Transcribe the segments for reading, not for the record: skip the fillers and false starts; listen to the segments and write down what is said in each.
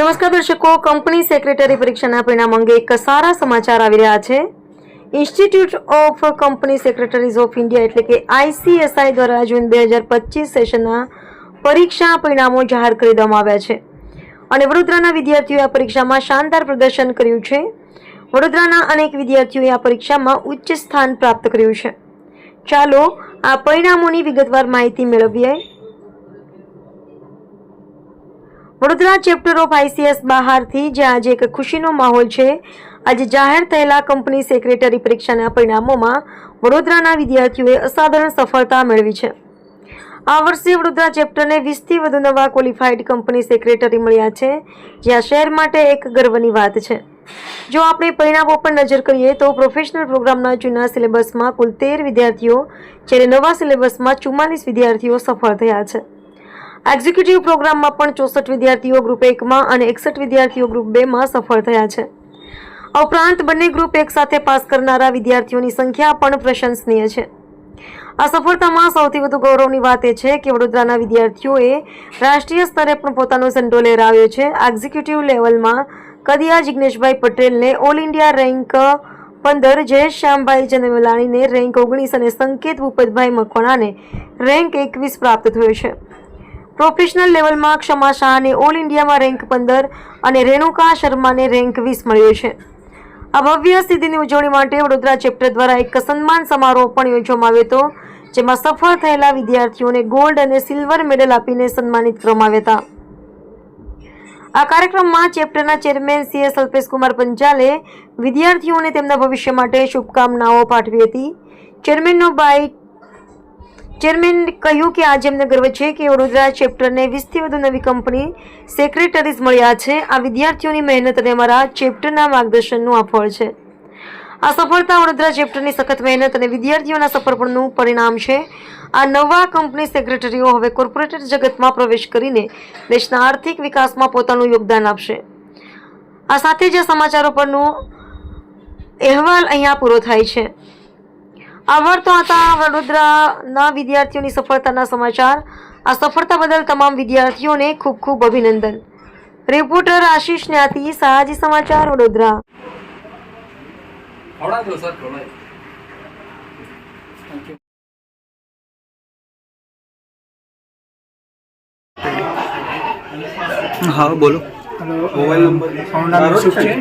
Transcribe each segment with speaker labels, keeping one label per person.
Speaker 1: નમસ્કાર દર્શકો, company secretary પરીક્ષાના પરિણામ અંગે એક સારા સમાચાર આવી રહ્યા છે। Institute of company secretaries of India એટલે કે ICSI દ્વારા જૂન 2025 સેશનના પરીક્ષા પરિણામો જાહેર કરી દેવામાં આવ્યા છે અને વડોદરાના વિદ્યાર્થીઓએ આ પરીક્ષામાં શાનદાર પ્રદર્શન કર્યું છે। વડોદરાના અનેક વિદ્યાર્થીઓએ આ પરીક્ષામાં ઉચ્ચ સ્થાન પ્રાપ્ત કર્યું છે। ચાલો આ પરિણામોની વિગતવાર માહિતી મેળવીએ। વડોદરા ચેપ્ટર ઓફ ICS બહારથી જ્યાં આજે એક ખુશીનો માહોલ છે। આજે જાહેર થયેલા કંપની સેક્રેટરી પરીક્ષાના પરિણામોમાં વડોદરાના વિદ્યાર્થીઓએ અસાધારણ સફળતા મેળવી છે। આ વર્ષે વડોદરા ચેપ્ટરને 20થી વધુ નવા ક્વોલિફાઈડ કંપની સેક્રેટરી મળ્યા છે, જે આ શહેર માટે એક ગર્વની વાત છે। જો આપણે પરિણામો પર નજર કરીએ તો પ્રોફેશનલ પ્રોગ્રામના જૂના સિલેબસમાં કુલ 13 વિદ્યાર્થીઓ, જ્યારે નવા સિલેબસમાં 44 વિદ્યાર્થીઓ સફળ થયા છે। એક્ઝિક્યુટિવ પ્રોગ્રામમાં પણ 64 વિદ્યાર્થીઓ ગ્રુપ 1માં અને 61 વિદ્યાર્થીઓ ગ્રુપ 2માં સફળ થયા છે। આ ઉપરાંત બંને ગ્રુપ 1 સાથે પાસ કરનારા વિદ્યાર્થીઓની સંખ્યા પણ પ્રશંસનીય છે। આ સફળતામાં સૌથી વધુ ગૌરવની વાત એ છે કે વડોદરાના વિદ્યાર્થીઓએ રાષ્ટ્રીય સ્તરે પણ પોતાનો ઝંડો લહેરાવ્યો છે। એક્ઝિક્યુટિવ લેવલમાં કદિયા જિગ્નેશભાઈ પટેલને all India rank 15, Jayesh Shyambhai જનમેલાણીને rank 19 અને સંકેત ભૂપતભાઈ મકવાણાને રેન્ક 21 પ્રાપ્ત થયો છે। પ્રોફેશનલ લેવલમાં ક્ષમા શાહને ઓલ ઇન્ડિયામાં રેન્ક 15 અને રેણુકા શર્માને રેન્ક 20 મળ્યો છે। આ ભવ્ય સિદ્ધિની ઉજવણી માટે વડોદરા ચેપ્ટર દ્વારા એક સન્માન સમારોહ પણ યોજવામાં આવ્યો હતો, જેમાં સફળ થયેલા વિદ્યાર્થીઓને ગોલ્ડ અને સિલ્વર મેડલ આપીને સન્માનિત કરવામાં આવ્યા હતા। આ કાર્યક્રમમાં ચેપ્ટરના ચેરમેન CS અલ્પેશકુમાર પંચાલે વિદ્યાર્થીઓને તેમના ભવિષ્ય માટે શુભકામનાઓ પાઠવી હતી। ચેરમેન કહ્યું કે આજે અમને ગર્વ છે કે વડોદરા ચેપ્ટરને 20થી વધુ નવી કંપની સેક્રેટરીઝ મળ્યા છે। આ વિદ્યાર્થીઓની મહેનત અને અમારા ચેપ્ટરના માર્ગદર્શનનું આ ફળ છે। આ સફળતા વડોદરા ચેપ્ટરની સખત મહેનત અને વિદ્યાર્થીઓના સફળપણનું પરિણામ છે। આ નવા કંપની સેક્રેટરીઓ હવે કોર્પોરેટ જગતમાં પ્રવેશ કરીને દેશના આર્થિક વિકાસમાં પોતાનું યોગદાન આપશે। આ સાથે જ સમાચારો પરનો અહેવાલ અહીંયા પૂરો થાય છે। આભાર તો હતા વડોદરાના વિદ્યાર્થીઓની સફળતાના સમાચાર। આ સફળતા બદલ તમામ વિદ્યાર્થીઓને ખૂબ ખૂબ અભિનંદન। રિપોર્ટર આશીષ ન્યાતી, સયાજી સમાચાર, વડોદરા।
Speaker 2: हाँ बोलो।
Speaker 3: हेलो, मोबाइल नंबर યુસુફ છે।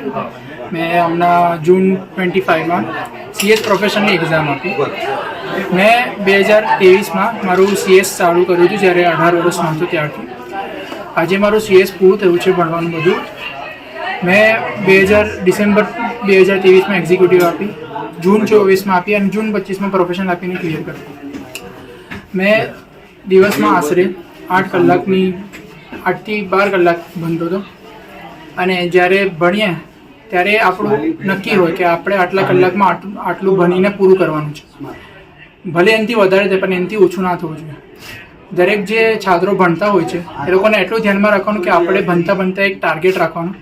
Speaker 3: મેં હમણાં જૂન 25માં CS પ્રોફેશનની એક્ઝામ આપી। મેં 2023માં મારું CS ચાલુ કર્યું હતું, જ્યારે 18 વર્ષનો હતો ત્યારથી। આજે મારું CS પૂરું થયું છે ભણવાનું બધું। મેં ડિસેમ્બર 2023માં એક્ઝિક્યુટિવ આપી, જૂન 24માં આપી અને જૂન 25માં પ્રોફેશનલ આપીને ક્લિયર કરી। મેં દિવસમાં આશરે 8 થી 12 કલાક ભણતો હતો અને જ્યારે ભણીએ ત્યારે આપણું નક્કી હોય કે આપણે આટલા કલાકમાં આટલું ભણીને પૂરું કરવાનું છે। ભલે એનાથી વધારે થાય પણ એનાથી ઓછું ના થવું જોઈએ। દરેક જે છાત્રો ભણતા હોય છે એ લોકોને એટલું ધ્યાનમાં રાખવાનું કે આપણે ભણતા એક ટાર્ગેટ રાખવાનું।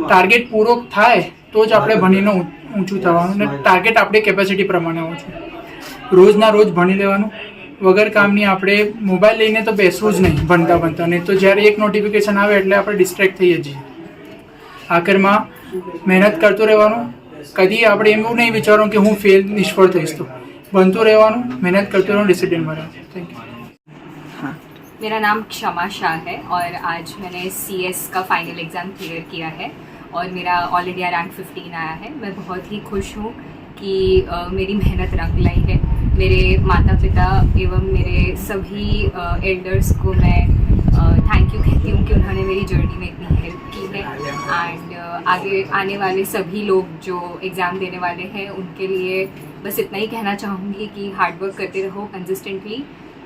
Speaker 3: ટાર્ગેટ પૂરો થાય તો જ આપણે ભણીને ઊંચું થવાનું અને ટાર્ગેટ આપણી કેપેસિટી પ્રમાણે હોવું જોઈએ। રોજના રોજ ભણી લેવાનું, વગર કામની આપણે મોબાઈલ લઈને તો બેસવું જ નહીં ભણતા નહીં તો જ્યારે એક નોટિફિકેશન આવે એટલે આપણે ડિસ્ટ્રેક્ટ થઈએ છીએ। આખરમાં મહેનત કરતું રહેવાનું, કદી આપણે એવું નહીં વિચારવાનું કે હું નિષ્ફળ થઈશ। તો ભણતું રહેવાનું, મહેનત करते रहना, डिसिप्लिन में रहना। Thank you.
Speaker 4: मेरा नाम क्षमा शाह है और आज मैंने CS का फाइनल एग्ज़ाम क्लियर किया है और मेरा ऑल इंडिया रैंक 15 आया है। मैं बहुत ही खुश हूँ कि मेरी मेहनत रंग लाई है। मेरे माता पिता एवं मेरे सभी एल्डर्स को मैं थैंक यू कहती हूँ कि उन्होंने मेरी जर्नी में इतनी हेल्प की है। एंड आगे आने वाले सभी लोग जो एग्ज़ाम देने वाले हैं उनके लिए बस इतना ही कहना चाहूँगी कि हार्ड वर्क करते रहो कंसिस्टेंटली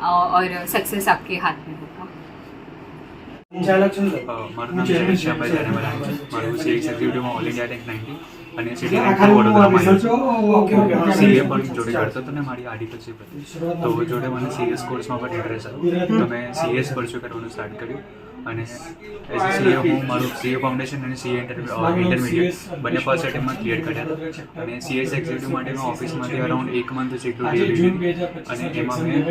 Speaker 4: और सक्सेस आपके हाथ में होगा।
Speaker 2: મારું નામ જયેશ શ્યામભાઈ જનમેલાણી છે। મારું CA એક્ઝિક્યુટિવમાં ઓલ ઇન્ડિયા રેન્ક 90 અને સિટી રેન્ક વડોદરામાં આવ્યું છે। CA પણ જોડે કરતો હતો ને મારી આડી પછી તો જોડે મને CS કોર્સમાં પણ ઇન્ટરેસ્ટ હતો તો મેં CS પરસ્યુ કરવાનું સ્ટાર્ટ કર્યું અને એઝ અ CA હું મારું CA ફાઉન્ડેશન અને CA ઇન્ટરમીડિયેટ બંને ફર્સ્ટ એટેમ્પમાં ક્લિયર કર્યા હતા અને CS એક્ઝિક્યુટિવ માટે મેં ઓફિસમાંથી અરાઉન્ડ 1 મંથ જેટલું લીધી અને એમાં મેં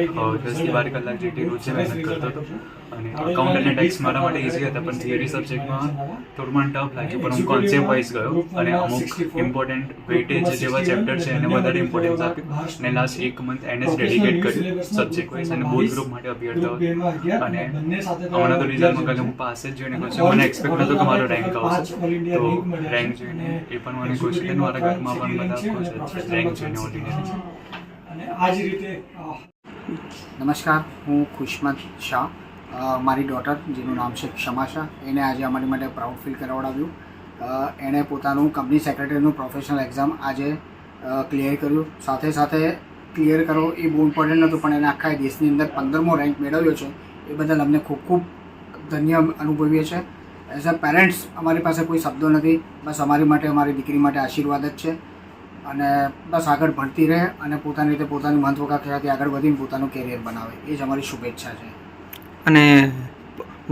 Speaker 2: 10 થી 12 કલાક જેટલી રોજ મહેનત કરતો હતો અને અકાઉન્ટ અને ટેક્સ મારા માટે ઇઝી હતા, પણ થિયરી સબ્જેક્ટમાં થોડું મને ટફ લાગ્યું, પણ હું કોન્સેપ્ટ વાઇઝ ગયો અને અમુક ઇમ્પોર્ટન્ટ વેટેજ જેવા ચેપ્ટર છે એને વધારે ઇમ્પોર્ટન્સ આપ્યું અને લાસ્ટ 1 મંથ એને જ ડેડિકેટ કર્યું સબ્જેક્ટ વાઇઝ અને બોથ ગ્રુપ માટે અપિયર થયો. અને હમણાં તો રિઝલ્ટમાં કાલે હું પાસ જ જોઈને કહું છું, મને એક્સપેક્ટ નહોતું કે મારો રેન્ક આવશે, તો રેન્ક જોઈને એ પણ મને ખુશ છે. મારા ઘરમાં પણ બધા ખુશ છે રેન્ક જોઈને ઓલ ઇન્ડિયા.
Speaker 5: નમસ્કાર, હું ખુશમત શાહ. મારી ડોટર જેનું નામ છે ક્ષમા શાહ, એને આજે અમારી માટે પ્રાઉડ ફીલ કરાવડાવ્યું. એણે પોતાનું કંપની સેક્રેટરીનું પ્રોફેશનલ એક્ઝામ આજે ક્લિયર કર્યું. સાથે સાથે ક્લિયર કરવો એ બહુ ઇમ્પોર્ટન્ટ નહોતું, પણ એને આખા દેશની અંદર 15મો રેન્ક મેળવ્યો છે. એ બદલ અમને ખૂબ ખૂબ ધન્ય અનુભવીએ છીએ. એઝ અ પેરેન્ટ્સ અમારી પાસે કોઈ શબ્દો નથી, બસ અમારી માટે, અમારી દીકરી માટે આશીર્વાદ જ છે. અને બસ આગળ ભણતી રહે અને પોતાની રીતે પોતાની મહત્વાકાંક્ષાથી આગળ વધીને પોતાનું કેરિયર બનાવે, એ જ અમારી શુભેચ્છા છે.
Speaker 6: અને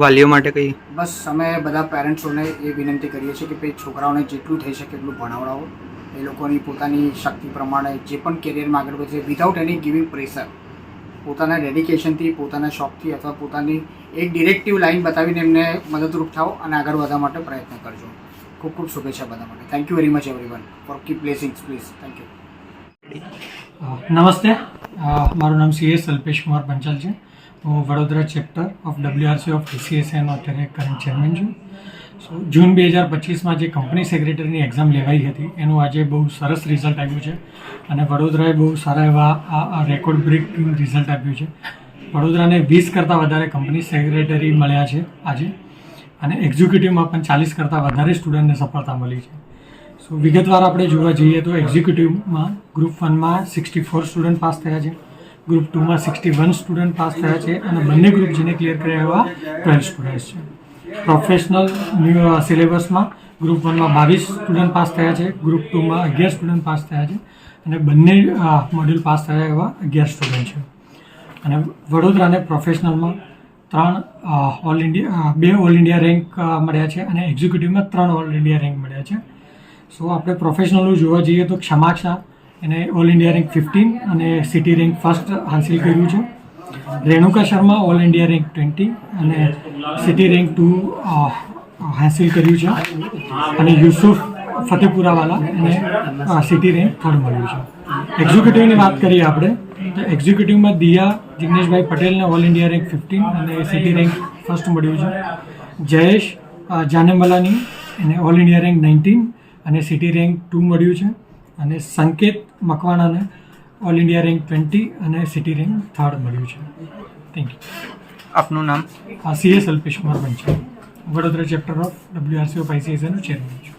Speaker 6: વાલીઓ માટે કંઈ?
Speaker 5: બસ અમે બધા પેરેન્ટ્સોને એ વિનંતી કરીએ છીએ કે ભાઈ છોકરાઓને જેટલું થઈ શકે એટલું ભણાવડાવો. એ લોકોની પોતાની શક્તિ પ્રમાણે જે પણ કેરિયરમાં આગળ વધશે વિધાઉટ એની ગિવિંગ પ્રેશર, પોતાના ડેડિકેશનથી, પોતાના શોખથી અથવા પોતાની એક ડિરેક્ટિવ લાઇન બતાવીને એમને મદદરૂપ થાઓ અને આગળ વધવા માટે પ્રયત્ન કરજો. ખૂબ ખૂબ શુભેચ્છા બધા માટે. Thank you very much everyone for keep blessings please. Thank you.
Speaker 7: નમસ્તે, મારું નામ CS અલ્પેશ કુમાર પંચાલ છે. હું Vadodara chapter of WRC of TCSનો અત્યારે કરંટ ચેરમેન છું. સો જૂન 2025માં જે કંપની સેક્રેટરીની એક્ઝામ લેવાઈ હતી એનું આજે બહુ સરસ રિઝલ્ટ આવ્યું છે અને વડોદરાએ બહુ સારા એવા આ રેકોર્ડ બ્રેકિંગ રિઝલ્ટ આપ્યું છે. વડોદરાને 20 કરતાં વધારે કંપની સેક્રેટરી મળ્યા છે આજે, અને એક્ઝિક્યુટિવમાં પણ 40 કરતાં વધારે સ્ટુડન્ટને સફળતા મળી છે. સો વિગતવાર આપણે જોવા જઈએ તો એક્ઝિક્યુટિવમાં ગ્રુપ 1માં 64 સ્ટુડન્ટ પાસ થયા છે, ગ્રુપ 2માં 61 સ્ટુડન્ટ પાસ થયા છે અને બંને ગ્રુપ જેને ક્લિયર કર્યા એવા 12 સ્ટુડન્ટ્સ છે. પ્રોફેશનલ સિલેબસમાં ગ્રુપ 1માં 22 સ્ટુડન્ટ પાસ થયા છે, ગ્રુપ 2માં 11 સ્ટુડન્ટ પાસ થયા છે અને બંને મોડ્યુલ પાસ થયા એવા 11 સ્ટુડન્ટ છે. અને વડોદરાને પ્રોફેશનલમાં 2 ઓલ ઇન્ડિયા રેન્ક મળ્યા છે અને એક્ઝિક્યુટિવમાં 3 ઓલ ઇન્ડિયા રેન્ક મળ્યા છે. સો આપણે પ્રોફેશનલનું જોવા જઈએ તો ક્ષમા શાહ એને ઓલ ઇન્ડિયા રેન્ક 15 અને સિટી રેન્ક ફર્સ્ટ હાંસિલ કર્યું છે. Renuka Sharma all India rank 20 અને સિટી રેન્ક 2 હાંસિલ કર્યું છે. અને યુસુફ ફતેપુરાવાલા એને સિટી રેન્ક 3rd મળ્યું છે. એક્ઝિક્યુટિવની વાત કરીએ આપણે તો એક્ઝિક્યુટિવમાં દિયા જિગ્નેશભાઈ પટેલને ઓલ ઇન્ડિયા રેન્ક 15 અને સિટી રેન્ક ફર્સ્ટ મળ્યું છે. જયેશ જાનેમલાની એને ઓલ ઇન્ડિયા રેન્ક 19 અને સિટી રેન્ક 2 મળ્યું છે. અને સંકેત મકવાણાને ઓલ ઇન્ડિયા રેન્ક 20 અને સિટી રેન્ક 3rd મળ્યું છે. Thank you.
Speaker 6: આપનું નામ?
Speaker 7: CS Alpesh Kumar Panchal, Vadodara chapter of WRC of ICSનો ચેરમેન છું.